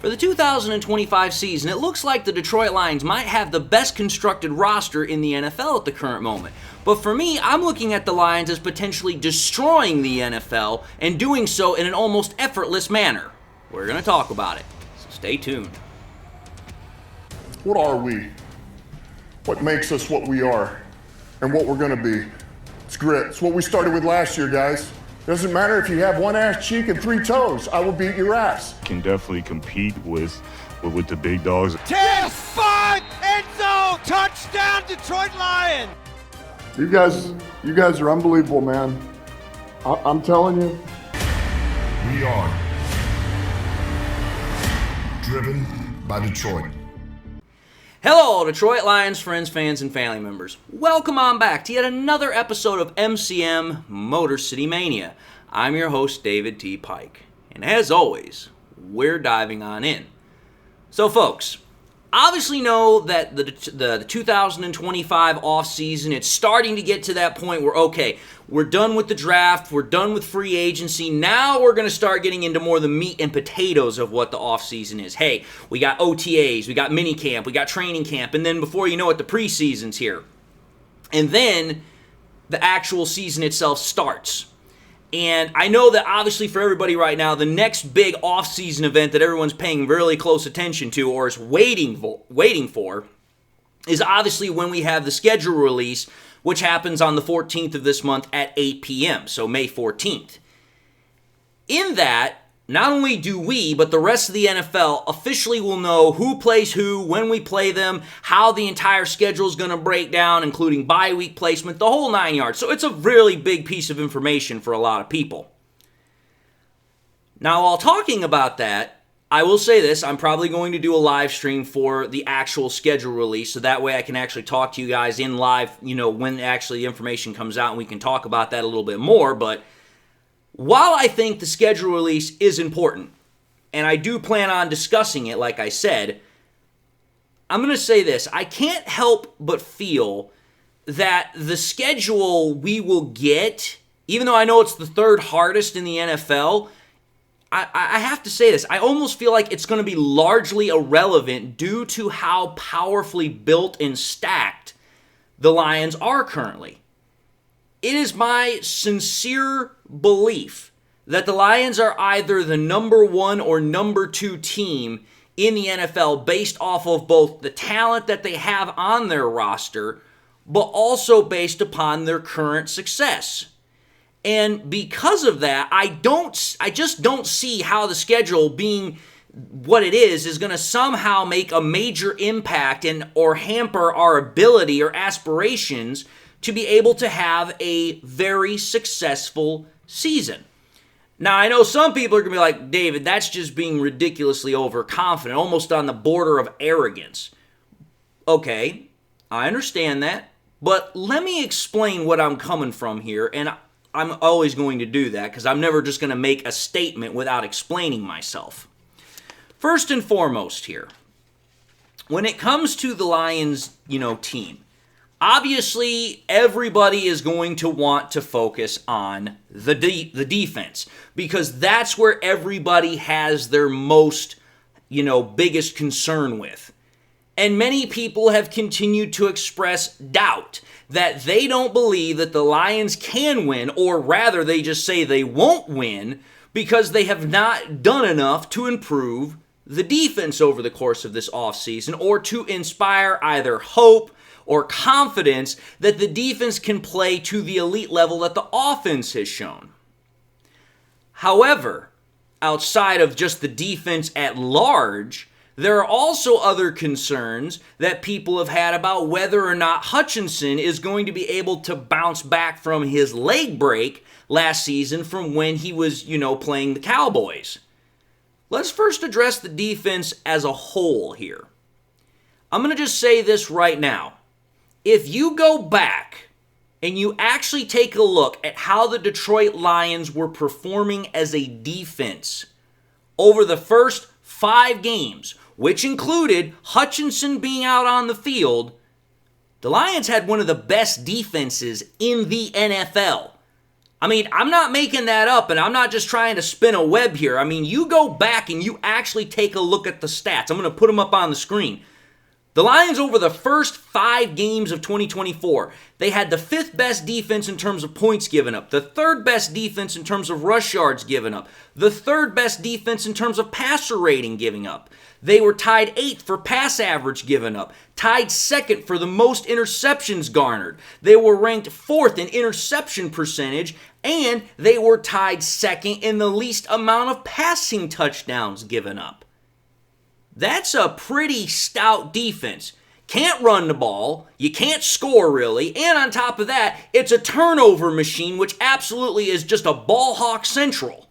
For the 2025 season, it looks like the Detroit Lions might have the best constructed roster in the NFL at the current moment. But for me, I'm looking at the Lions as potentially destroying the NFL and doing so in an almost effortless manner. We're going to talk about it, so stay tuned. What are we? What makes us what we are and what we're going to be? It's grit. It's what we started with last year, guys. Doesn't matter if you have one ass cheek and three toes. I will beat your ass. Can definitely compete with the big dogs. 10-5 end zone touchdown Detroit Lions. You guys are unbelievable, man. I'm telling you. We are driven by Detroit. Hello, Detroit Lions friends, fans, and family members. Welcome on back to yet another episode of MCM Motor City Mania. I'm your host, David T. Pike. And as always, we're diving on in. So, folks, obviously know that the 2025 offseason, it's starting to get to that point where, okay, we're done with the draft, we're done with free agency, now we're going to start getting into more the meat and potatoes of what the offseason is. Hey, we got OTAs, we got minicamp, we got training camp, and then before you know it, the preseason's here. And then the actual season itself starts. And I know that obviously for everybody right now, the next big off-season event that everyone's paying really close attention to or is waiting for is obviously when we have the schedule release, which happens on the 14th of this month at 8 p.m., so May 14th. In that, not only do we, but the rest of the NFL officially will know who plays who, when we play them, how the entire schedule is going to break down, including bye week placement, the whole 9 yards. So it's a really big piece of information for a lot of people. Now, while talking about that, I will say this, I'm probably going to do a live stream for the actual schedule release, so that way I can actually talk to you guys in live, when actually the information comes out, and we can talk about that a little bit more. But while I think the schedule release is important, and I do plan on discussing it, like I said, I'm going to say this. I can't help but feel that the schedule we will get, even though I know it's the third hardest in the NFL, I have to say this. I almost feel like it's going to be largely irrelevant due to how powerfully built and stacked the Lions are currently. It is my sincere belief that the Lions are either the number one or number two team in the NFL based off of both the talent that they have on their roster, but also based upon their current success. And because of that, I just don't see how the schedule being what it is going to somehow make a major impact or hamper our ability or aspirations to be able to have a very successful season. Now, I know some people are going to be like, David, that's just being ridiculously overconfident, almost on the border of arrogance. Okay, I understand that, but let me explain what I'm coming from here, and I'm always going to do that because I'm never just going to make a statement without explaining myself. First and foremost here, when it comes to the Lions, team, obviously everybody is going to want to focus on the defense because that's where everybody has their most, biggest concern with. And many people have continued to express doubt that they don't believe that the Lions can win, or rather they just say they won't win because they have not done enough to improve the defense over the course of this offseason or to inspire either hope or confidence that the defense can play to the elite level that the offense has shown. However, outside of just the defense at large, there are also other concerns that people have had about whether or not Hutchinson is going to be able to bounce back from his leg break last season from when he was, playing the Cowboys. Let's first address the defense as a whole here. I'm going to just say this right now. If you go back and you actually take a look at how the Detroit Lions were performing as a defense over the first 5 games, which included Hutchinson being out on the field, the Lions had one of the best defenses in the NFL. I mean, I'm not making that up, and I'm not just trying to spin a web here. I mean, you go back and you actually take a look at the stats. I'm going to put them up on the screen. The Lions, over the first 5 games of 2024, they had the 5th best defense in terms of points given up, the 3rd best defense in terms of rush yards given up, the 3rd best defense in terms of passer rating giving up. They were tied 8th for pass average given up, tied 2nd for the most interceptions garnered. They were ranked 4th in interception percentage, and they were tied 2nd in the least amount of passing touchdowns given up. That's a pretty stout defense. Can't run the ball, you can't score really, and on top of that, it's a turnover machine, which absolutely is just a ball hawk central.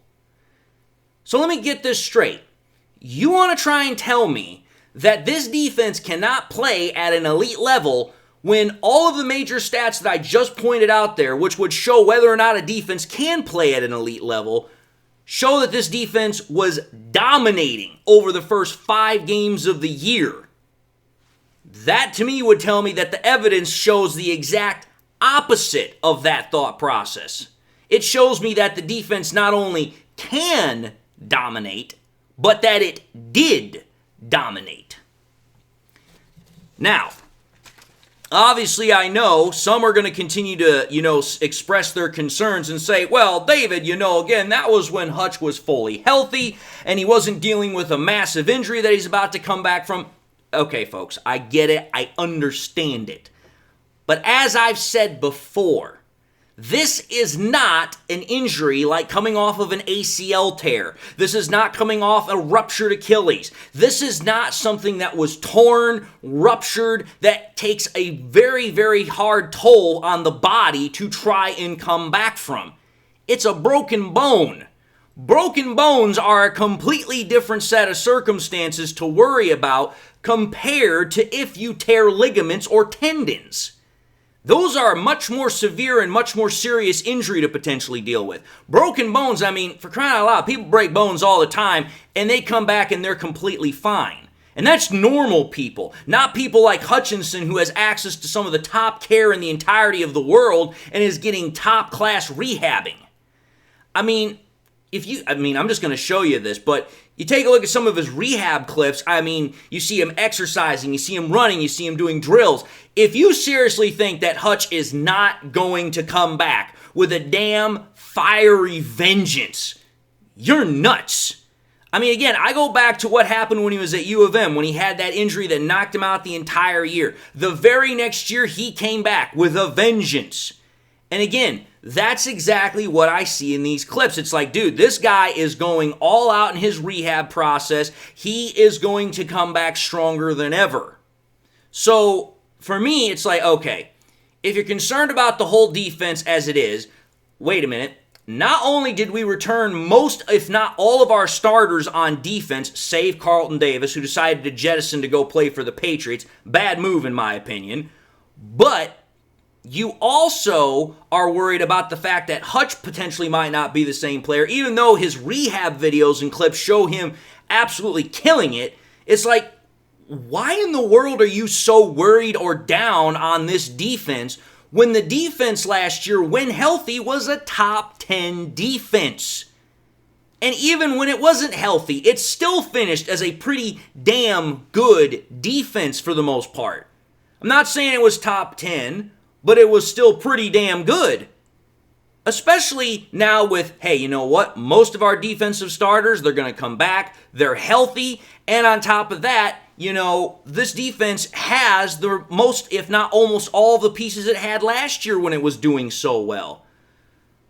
So let me get this straight. You want to try and tell me that this defense cannot play at an elite level when all of the major stats that I just pointed out there, which would show whether or not a defense can play at an elite level, show that this defense was dominating over the first 5 games of the year? That to me would tell me that the evidence shows the exact opposite of that thought process. It shows me that the defense not only can dominate, but that it did dominate. Now, obviously I know some are going to continue to, express their concerns and say, well, David, again, that was when Hutch was fully healthy and he wasn't dealing with a massive injury that he's about to come back from. Okay, folks, I get it. I understand it. But as I've said before, this is not an injury like coming off of an ACL tear. This is not coming off a ruptured Achilles. This is not something that was torn, ruptured, that takes a very, very hard toll on the body to try and come back from. It's a broken bone. Broken bones are a completely different set of circumstances to worry about compared to if you tear ligaments or tendons. Those are a much more severe and much more serious injury to potentially deal with. Broken bones, I mean, for crying out loud, people break bones all the time, and they come back and they're completely fine. And that's normal people, not people like Hutchinson, who has access to some of the top care in the entirety of the world and is getting top-class rehabbing. I'm just going to show you this, but you take a look at some of his rehab clips. You see him exercising, you see him running, you see him doing drills. If you seriously think that Hutch is not going to come back with a damn fiery vengeance, you're nuts. Again, I go back to what happened when he was at U of M, when he had that injury that knocked him out the entire year. The very next year, he came back with a vengeance. And again, that's exactly what I see in these clips. It's like, dude, this guy is going all out in his rehab process. He is going to come back stronger than ever. So, for me, it's like, okay, if you're concerned about the whole defense as it is, wait a minute. Not only did we return most, if not all of our starters on defense, save Carlton Davis, who decided to jettison to go play for the Patriots, bad move in my opinion, but you also are worried about the fact that Hutch potentially might not be the same player, even though his rehab videos and clips show him absolutely killing it. It's like, why in the world are you so worried or down on this defense when the defense last year, when healthy, was a top 10 defense? And even when it wasn't healthy, it still finished as a pretty damn good defense for the most part. I'm not saying it was top 10, but it was still pretty damn good. Especially now with, hey, you know what? Most of our defensive starters, they're going to come back. They're healthy. And on top of that, this defense has the most, if not almost all, of the pieces it had last year when it was doing so well.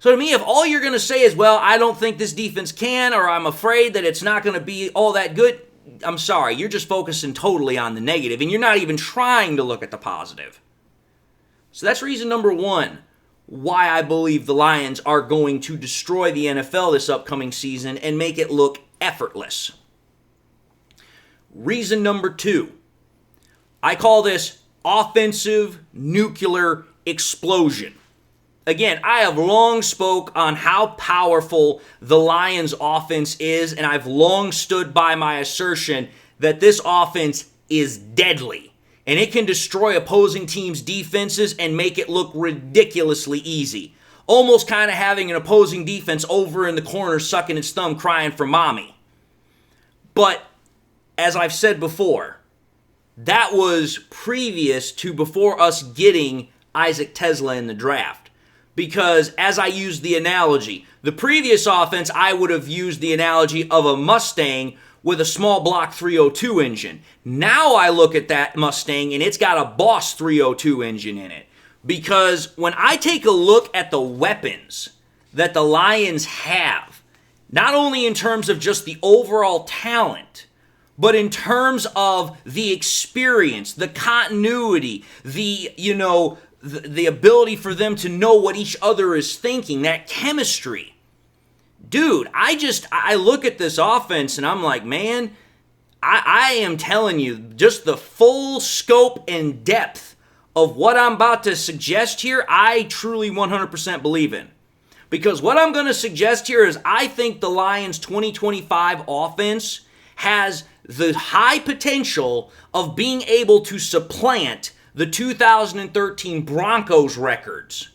So to me, if all you're going to say is, well, I don't think this defense can, or I'm afraid that it's not going to be all that good, I'm sorry. You're just focusing totally on the negative, and you're not even trying to look at the positive. So that's reason number 1 why I believe the Lions are going to destroy the NFL this upcoming season and make it look effortless. Reason number 2, I call this offensive nuclear explosion. Again, I have long spoke on how powerful the Lions offense is, and I've long stood by my assertion that this offense is deadly. And it can destroy opposing teams' defenses and make it look ridiculously easy. almost kind of having an opposing defense over in the corner sucking its thumb crying for mommy. But as I've said before, that was previous to before us getting Isaac Tesla in the draft. Because as I used the analogy, the previous offense, I would have used the analogy of a Mustang with a small block 302 engine. Now I look at that Mustang and it's got a Boss 302 engine in it. Because when I take a look at the weapons that the Lions have, not only in terms of just the overall talent, but in terms of the experience, the continuity, the ability for them to know what each other is thinking, that chemistry. Dude, I look at this offense and I'm like, man, I am telling you, just the full scope and depth of what I'm about to suggest here, I truly 100% believe in. Because what I'm going to suggest here is I think the Lions 2025 offense has the high potential of being able to supplant the 2013 Broncos records.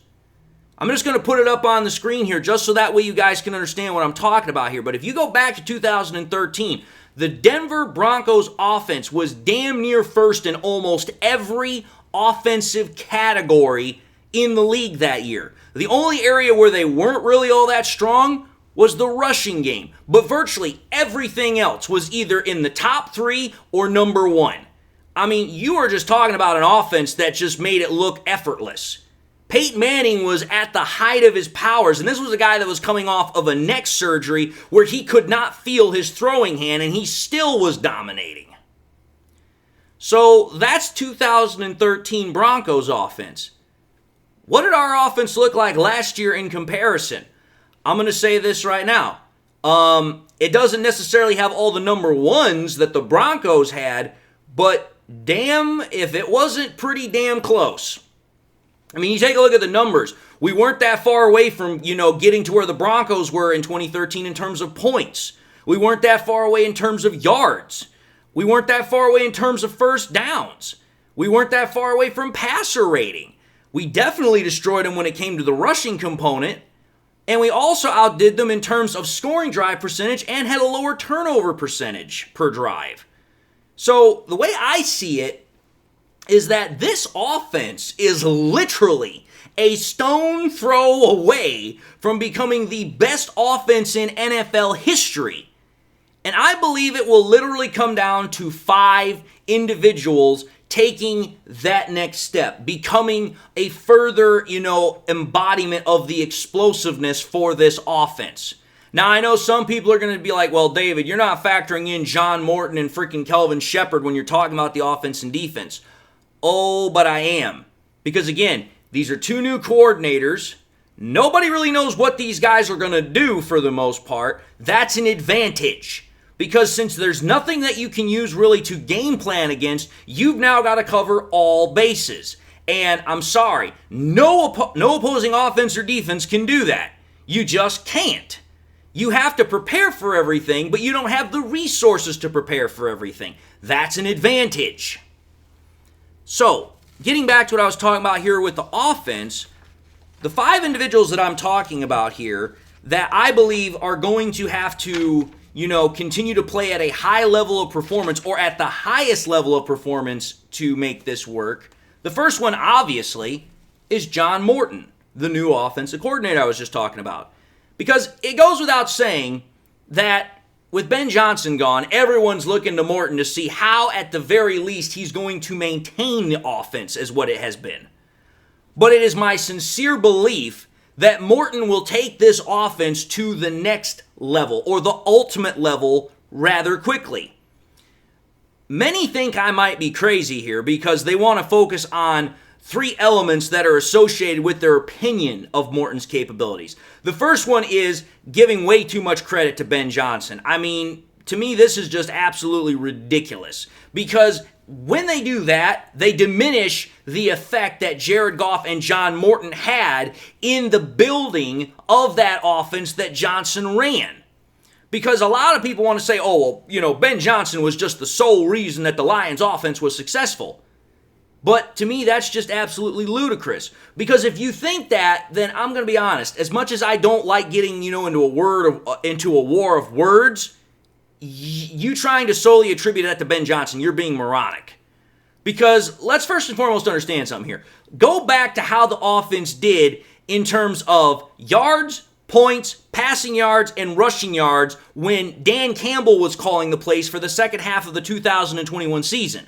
I'm just going to put it up on the screen here just so that way you guys can understand what I'm talking about here. But if you go back to 2013, the Denver Broncos offense was damn near first in almost every offensive category in the league that year. The only area where they weren't really all that strong was the rushing game. But virtually everything else was either in the top 3 or number 1. I mean, you are just talking about an offense that just made it look effortless. Peyton Manning was at the height of his powers, and this was a guy that was coming off of a neck surgery where he could not feel his throwing hand, and he still was dominating. So that's 2013 Broncos offense. What did our offense look like last year in comparison? I'm going to say this right now. It doesn't necessarily have all the number ones that the Broncos had, but damn if it wasn't pretty damn close. I mean, you take a look at the numbers. We weren't that far away from, getting to where the Broncos were in 2013 in terms of points. We weren't that far away in terms of yards. We weren't that far away in terms of first downs. We weren't that far away from passer rating. We definitely destroyed them when it came to the rushing component. And we also outdid them in terms of scoring drive percentage and had a lower turnover percentage per drive. So the way I see it is that this offense is literally a stone throw away from becoming the best offense in NFL history. And I believe it will literally come down to 5 individuals taking that next step, becoming a further, embodiment of the explosiveness for this offense. Now, I know some people are going to be like, well, David, you're not factoring in John Morton and freaking Kelvin Shepard when you're talking about the offense and defense. Oh, but I am. Because again, these are 2 new coordinators. Nobody really knows what these guys are going to do for the most part. That's an advantage. Because since there's nothing that you can use really to game plan against, you've now got to cover all bases. And I'm sorry, no opposing offense or defense can do that. You just can't. You have to prepare for everything, but you don't have the resources to prepare for everything. That's an advantage. So, getting back to what I was talking about here with the offense, the 5 individuals that I'm talking about here that I believe are going to have to continue to play at a high level of performance or at the highest level of performance to make this work. The first one, obviously, is John Morton, the new offensive coordinator I was just talking about. Because it goes without saying that with Ben Johnson gone, everyone's looking to Morton to see how, at the very least, he's going to maintain the offense as what it has been. But it is my sincere belief that Morton will take this offense to the next level, or the ultimate level, rather quickly. Many think I might be crazy here because they want to focus on 3 elements that are associated with their opinion of Morton's capabilities. The first one is giving way too much credit to Ben Johnson. I mean, to me, this is just absolutely ridiculous because when they do that, they diminish the effect that Jared Goff and John Morton had in the building of that offense that Johnson ran. Because a lot of people want to say, Ben Johnson was just the sole reason that the Lions offense was successful. But to me, that's just absolutely ludicrous. Because if you think that, then I'm going to be honest. As much as I don't like getting, into a war of words, you trying to solely attribute that to Ben Johnson, you're being moronic. Because let's first and foremost understand something here. Go back to how the offense did in terms of yards, points, passing yards, and rushing yards when Dan Campbell was calling the plays for the second half of the 2021 season.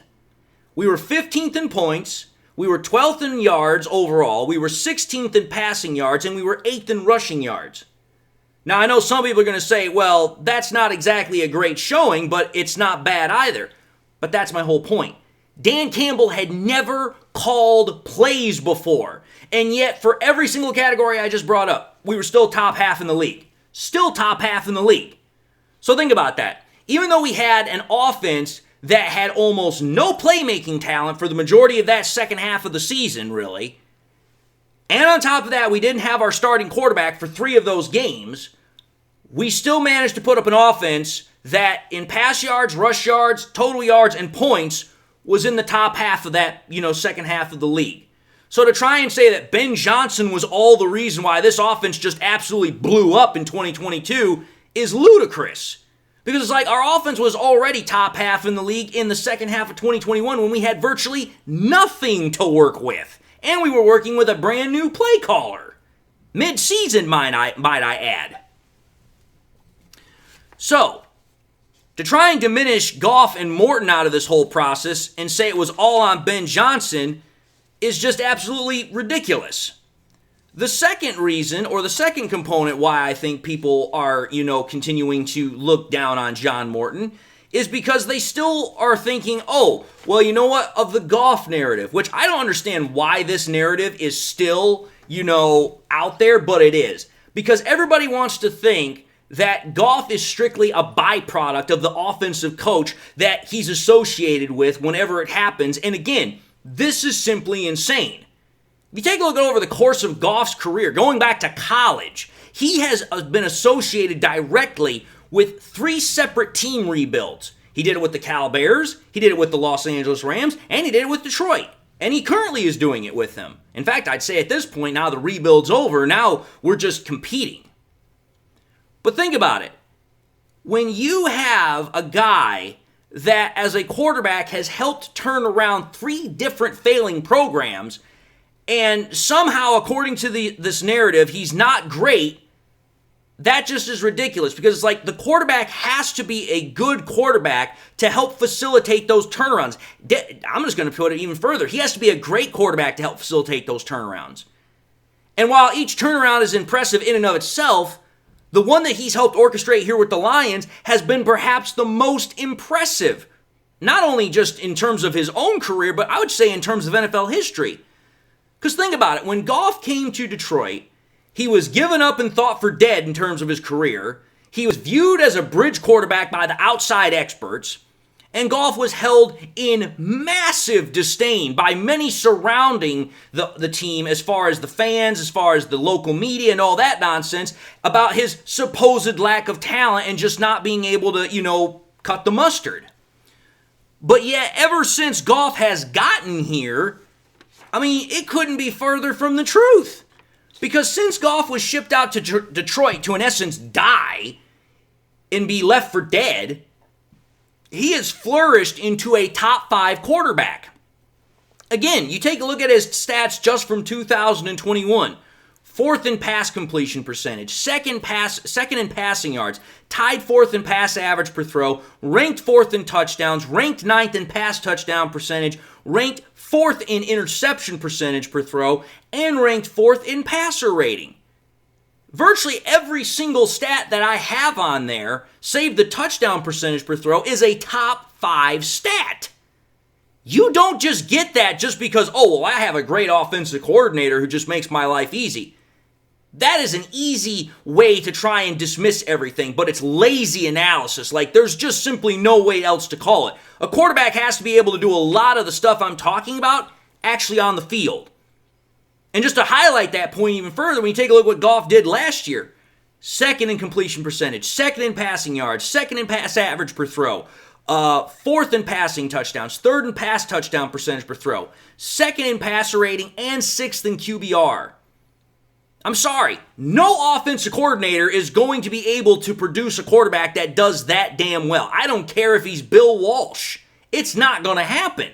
We were 15th in points, we were 12th in yards overall, we were 16th in passing yards, and we were 8th in rushing yards. Now, I know some people are going to say, well, that's not exactly a great showing, but it's not bad either. But that's my whole point. Dan Campbell had never called plays before, and yet for every single category I just brought up, we were still top half in the league. Still top half in the league. So think about that. Even though we had an offense that had almost no playmaking talent for the majority of that second half of the season, really. And on top of that, we didn't have our starting quarterback for 3 of those games. We still managed to put up an offense that in pass yards, rush yards, total yards, and points was in the top half of that, second half of the league. So to try and say that Ben Johnson was all the reason why this offense just absolutely blew up in 2022 is ludicrous. Because it's like our offense was already top half in the league in the second half of 2021 when we had virtually nothing to work with. And we were working with a brand new play caller. Mid-season, might I add. So, to try and diminish Goff and Morton out of this whole process and say it was all on Ben Johnson is just absolutely ridiculous. The second reason, or the second component why I think people are, continuing to look down on John Morton is because they still are thinking, oh, well, you know what, of the Goff narrative, which I don't understand why this narrative is still, out there, but it is. Because everybody wants to think that Goff is strictly a byproduct of the offensive coach that he's associated with whenever it happens. And again, this is simply insane. If you take a look over the course of Goff's career, going back to college, he has been associated directly with 3 separate team rebuilds. He did it with the Cal Bears, he did it with the Los Angeles Rams, and he did it with Detroit. And he currently is doing it with them. In fact, I'd say at this point, now the rebuild's over, now we're just competing. But think about it. When you have a guy that as a quarterback has helped turn around 3 different failing programs, and somehow, according to this narrative, he's not great, that just is ridiculous because it's like the quarterback has to be a good quarterback to help facilitate those turnarounds. I'm just going to put it even further. He has to be a great quarterback to help facilitate those turnarounds. And while each turnaround is impressive in and of itself, the one that he's helped orchestrate here with the Lions has been perhaps the most impressive. Not only just in terms of his own career, but I would say in terms of NFL history. Because think about it, when Goff came to Detroit, he was given up and thought for dead in terms of his career. He was viewed as a bridge quarterback by the outside experts. And Goff was held in massive disdain by many surrounding the team as far as the fans, as far as the local media and all that nonsense about his supposed lack of talent and just not being able to, cut the mustard. But yet, ever since Goff has gotten here, it couldn't be further from the truth. Because since Goff was shipped out to Detroit to, in essence, die and be left for dead, he has flourished into a top 5 quarterback. Again, you take a look at his stats just from 2021. 4th in pass completion percentage, second in passing yards, tied 4th in pass average per throw, ranked 4th in touchdowns, ranked 9th in pass touchdown percentage, ranked 4th in interception percentage per throw, and ranked 4th in passer rating. Virtually every single stat that I have on there, save the touchdown percentage per throw, is a top 5 stat. You don't just get that just because, I have a great offensive coordinator who just makes my life easy. That is an easy way to try and dismiss everything, but it's lazy analysis. There's just simply no way else to call it. A quarterback has to be able to do a lot of the stuff I'm talking about actually on the field. And just to highlight that point even further, when you take a look at what Goff did last year, 2nd in completion percentage, 2nd in passing yards, 2nd in pass average per throw, fourth in passing touchdowns, third in pass touchdown percentage per throw, second in passer rating, and sixth in QBR. I'm sorry, no offensive coordinator is going to be able to produce a quarterback that does that damn well. I don't care if he's Bill Walsh. It's not going to happen.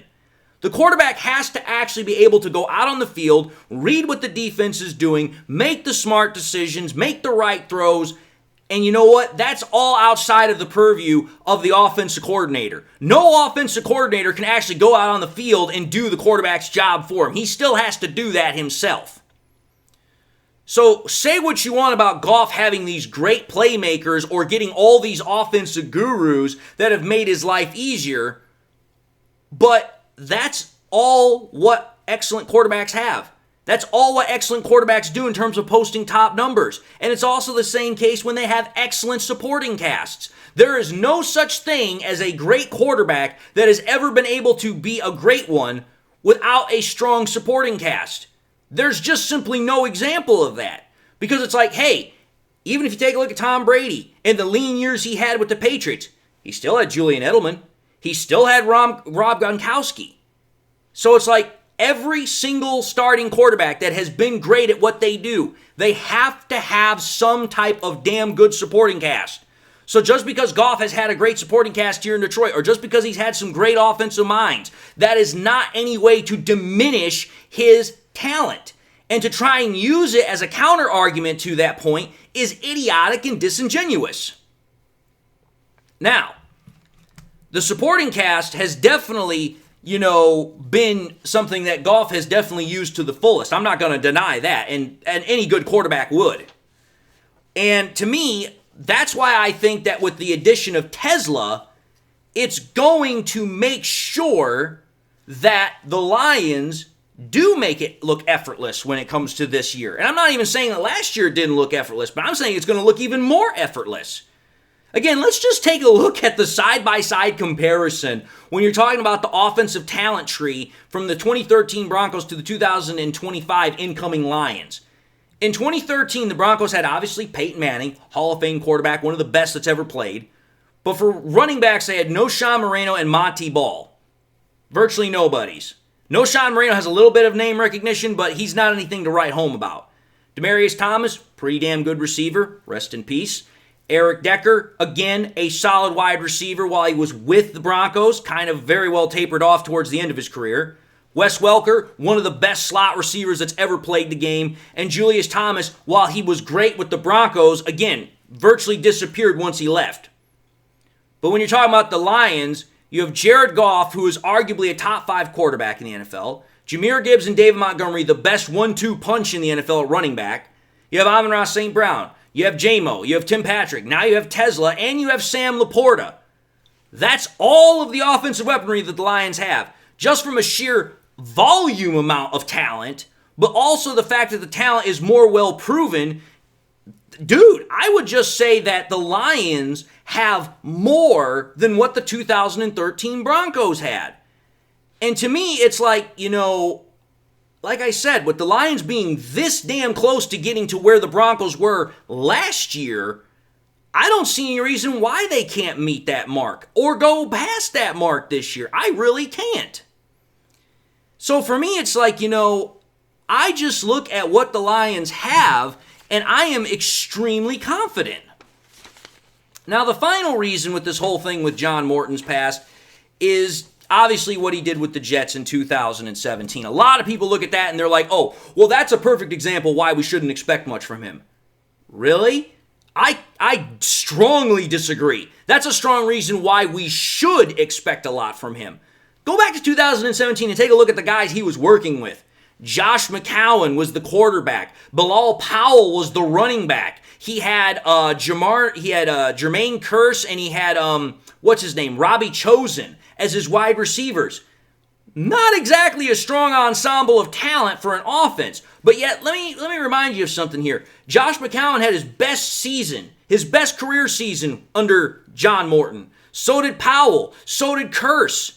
The quarterback has to actually be able to go out on the field, read what the defense is doing, make the smart decisions, make the right throws, and you know what? That's all outside of the purview of the offensive coordinator. No offensive coordinator can actually go out on the field and do the quarterback's job for him. He still has to do that himself. So say what you want about Goff having these great playmakers or getting all these offensive gurus that have made his life easier, but that's all what excellent quarterbacks have. That's all what excellent quarterbacks do in terms of posting top numbers. And it's also the same case when they have excellent supporting casts. There is no such thing as a great quarterback that has ever been able to be a great one without a strong supporting cast. There's just simply no example of that. Because it's like, hey, even if you take a look at Tom Brady and the lean years he had with the Patriots, he still had Julian Edelman. He still had Rob Gronkowski. So it's like every single starting quarterback that has been great at what they do, they have to have some type of damn good supporting cast. So just because Goff has had a great supporting cast here in Detroit, or just because he's had some great offensive minds, that is not any way to diminish his talent. And to try and use it as a counter argument to that point is idiotic and disingenuous. Now, the supporting cast has definitely, been something that Goff has definitely used to the fullest. I'm not going to deny that, and any good quarterback would. And to me, that's why I think that with the addition of Tesla, it's going to make sure that the Lions do make it look effortless when it comes to this year. And I'm not even saying that last year didn't look effortless, but I'm saying it's going to look even more effortless. Again, let's just take a look at the side-by-side comparison when you're talking about the offensive talent tree from the 2013 Broncos to the 2025 incoming Lions. In 2013, the Broncos had obviously Peyton Manning, Hall of Fame quarterback, one of the best that's ever played. But for running backs, they had Sean Moreno and Monty Ball. Virtually nobody's. Sean Moreno has a little bit of name recognition, but he's not anything to write home about. Demaryius Thomas, pretty damn good receiver. Rest in peace. Eric Decker, again, a solid wide receiver while he was with the Broncos, kind of very well tapered off towards the end of his career. Wes Welker, one of the best slot receivers that's ever played the game. And Julius Thomas, while he was great with the Broncos, again, virtually disappeared once he left. But when you're talking about the Lions, you have Jared Goff, who is arguably a top 5 quarterback in the NFL. Jahmyr Gibbs and David Montgomery, the best 1-2 punch in the NFL at running back. You have Amon-Ra St. Brown. You have J-Mo. You have Tim Patrick. Now you have Tesla. And you have Sam Laporta. That's all of the offensive weaponry that the Lions have. Just from a sheer volume amount of talent, but also the fact that the talent is more well proven. Dude, I would just say that the Lions have more than what the 2013 Broncos had. And to me, it's like, like I said, with the Lions being this damn close to getting to where the Broncos were last year, I don't see any reason why they can't meet that mark or go past that mark this year. I really can't. So for me, it's like, I just look at what the Lions have, and I am extremely confident. Now, the final reason with this whole thing with John Morton's past is obviously what he did with the Jets in 2017. A lot of people look at that and they're like, oh, well, that's a perfect example why we shouldn't expect much from him. Really? I strongly disagree. That's a strong reason why we should expect a lot from him. Go back to 2017 and take a look at the guys he was working with. Josh McCown was the quarterback. Bilal Powell was the running back. He had Jermaine Kearse, and he had Robbie Chosen as his wide receivers. Not exactly a strong ensemble of talent for an offense, but yet let me remind you of something here. Josh McCown had his best career season under John Morton. So did Powell. So did Kearse.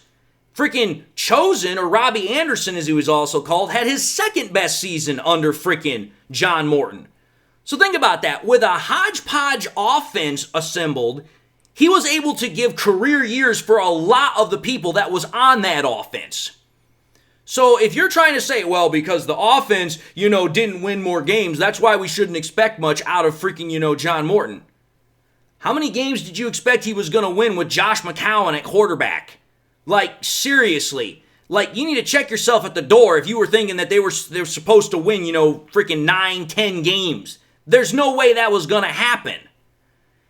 Freaking Chosen, or Robbie Anderson as he was also called, had his second best season under freaking John Morton. So think about that. With a hodgepodge offense assembled, he was able to give career years for a lot of the people that was on that offense. So if you're trying to say, well, because the offense, didn't win more games, that's why we shouldn't expect much out of freaking, John Morton. How many games did you expect he was going to win with Josh McCown at quarterback? Like, seriously. Like, you need to check yourself at the door if you were thinking that they were supposed to win, freaking 9-10 games. There's no way that was going to happen.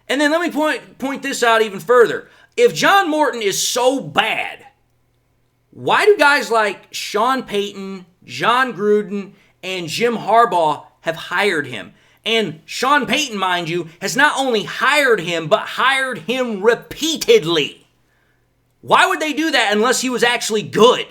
And then let me point this out even further. If John Morton is so bad, why do guys like Sean Payton, John Gruden, and Jim Harbaugh have hired him? And Sean Payton, mind you, has not only hired him, but hired him repeatedly. Why would they do that unless he was actually good?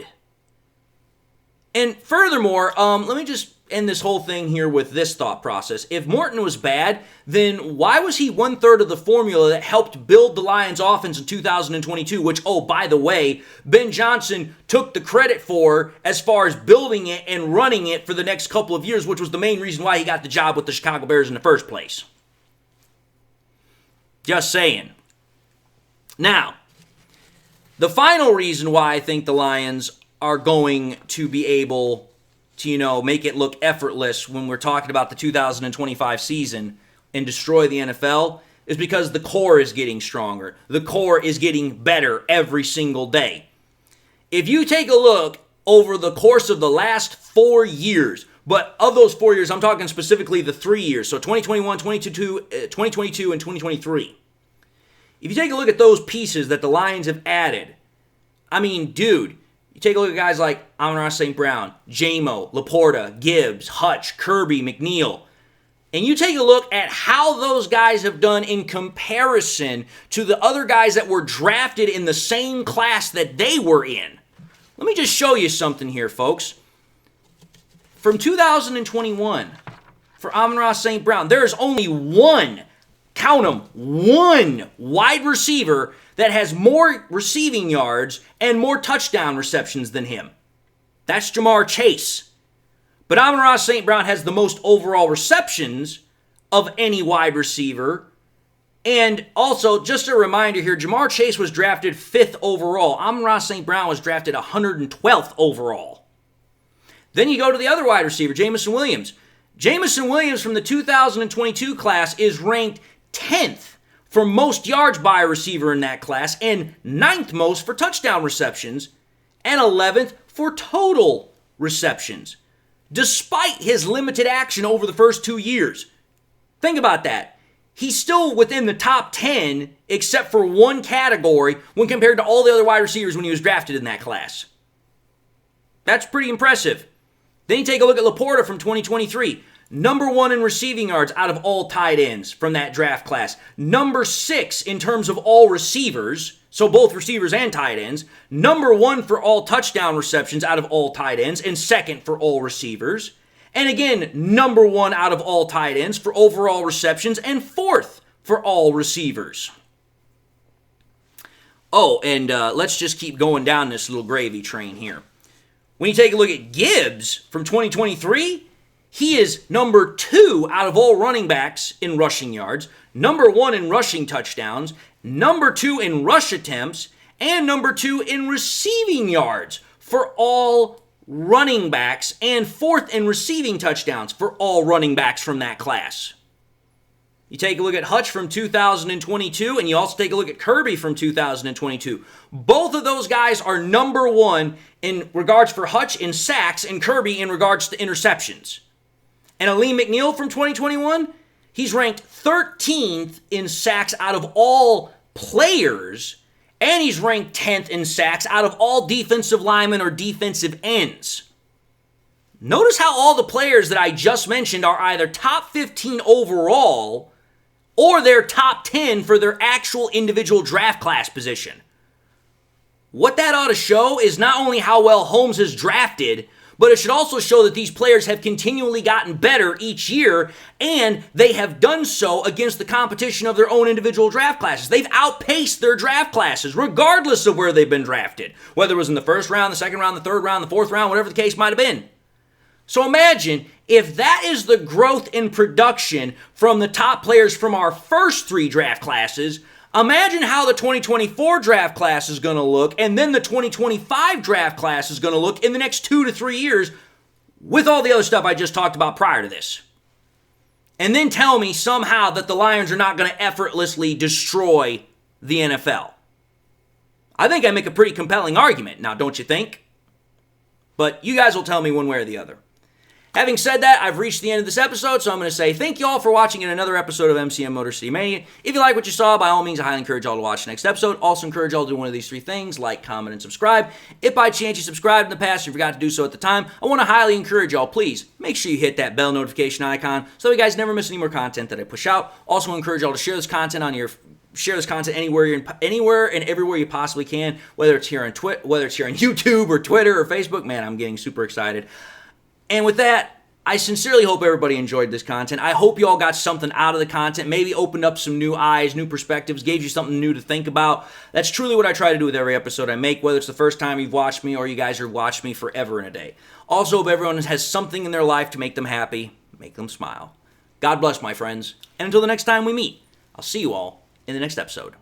And furthermore, let me just end this whole thing here with this thought process. If Morton was bad, then why was he 1/3 of the formula that helped build the Lions offense in 2022, which, oh, by the way, Ben Johnson took the credit for as far as building it and running it for the next couple of years, which was the main reason why he got the job with the Chicago Bears in the first place. Just saying. Now, the final reason why I think the Lions are going to be able to, make it look effortless when we're talking about the 2025 season and destroy the NFL is because the core is getting stronger. The core is getting better every single day. If you take a look over the course of the last 4 years, but of those 4 years, I'm talking specifically the 3 years, so 2021, 2022, and 2023. If you take a look at those pieces that the Lions have added, I mean, dude, you take a look at guys like Amon-Ra St. Brown, J-Mo, Laporta, Gibbs, Hutch, Kirby, McNeil, and you take a look at how those guys have done in comparison to the other guys that were drafted in the same class that they were in. Let me just show you something here, folks. From 2021, for Amon-Ra St. Brown, there is only one, count them, one wide receiver that has more receiving yards and more touchdown receptions than him. That's Jamar Chase. But Amon-Ra St. Brown has the most overall receptions of any wide receiver. And also, just a reminder here, Jamar Chase was drafted 5th overall. Amon-Ra St. Brown was drafted 112th overall. Then you go to the other wide receiver, Jamison Williams. Jamison Williams from the 2022 class is ranked 10th for most yards by a receiver in that class, and 9th most for touchdown receptions, and 11th for total receptions, despite his limited action over the first 2 years. Think about that. He's still within the top 10, except for one category, when compared to all the other wide receivers when he was drafted in that class. That's pretty impressive. Then you take a look at Laporta from 2023. Number 1 in receiving yards out of all tight ends from that draft class. Number 6 in terms of all receivers, so both receivers and tight ends. Number 1 for all touchdown receptions out of all tight ends, and 2nd for all receivers. And again, number 1 out of all tight ends for overall receptions, and 4th for all receivers. Oh, and let's just keep going down this little gravy train here. When you take a look at Gibbs from 2023, he is number 2 out of all running backs in rushing yards, number 1 in rushing touchdowns, number 2 in rush attempts, and number 2 in receiving yards for all running backs, and 4th in receiving touchdowns for all running backs from that class. You take a look at Hutch from 2022, and you also take a look at Kirby from 2022. Both of those guys are number 1 in regards for Hutch in sacks and Kirby in regards to interceptions. And Aleem McNeil from 2021, he's ranked 13th in sacks out of all players, and he's ranked 10th in sacks out of all defensive linemen or defensive ends. Notice how all the players that I just mentioned are either top 15 overall or they're top 10 for their actual individual draft class position. What that ought to show is not only how well Holmes has drafted, but it should also show that these players have continually gotten better each year, and they have done so against the competition of their own individual draft classes. They've outpaced their draft classes, regardless of where they've been drafted, whether it was in the first round, the second round, the third round, the fourth round, whatever the case might have been. So imagine if that is the growth in production from the top players from our first 3 draft classes, Imagine how the 2024 draft class is going to look, and then the 2025 draft class is going to look in the next 2 to 3 years with all the other stuff I just talked about prior to this. And then tell me somehow that the Lions are not going to effortlessly destroy the NFL. I think I make a pretty compelling argument, now don't you think? But you guys will tell me one way or the other. Having said that, I've reached the end of this episode, so I'm going to say thank you all for watching in another episode of MCM Motor City Mania. If you like what you saw, by all means, I highly encourage y'all to watch the next episode. Also encourage y'all to do one of these 3 things, like, comment, and subscribe. If by chance you subscribed in the past, you forgot to do so at the time, I want to highly encourage y'all, please, make sure you hit that bell notification icon so you guys never miss any more content that I push out. Also encourage y'all to share this content anywhere and everywhere you possibly can, whether it's here on YouTube or Twitter or Facebook. Man, I'm getting super excited. And with that, I sincerely hope everybody enjoyed this content. I hope you all got something out of the content, maybe opened up some new eyes, new perspectives, gave you something new to think about. That's truly what I try to do with every episode I make, whether it's the first time you've watched me or you guys have watched me forever and a day. Also, hope everyone has something in their life to make them happy, make them smile. God bless, my friends. And until the next time we meet, I'll see you all in the next episode.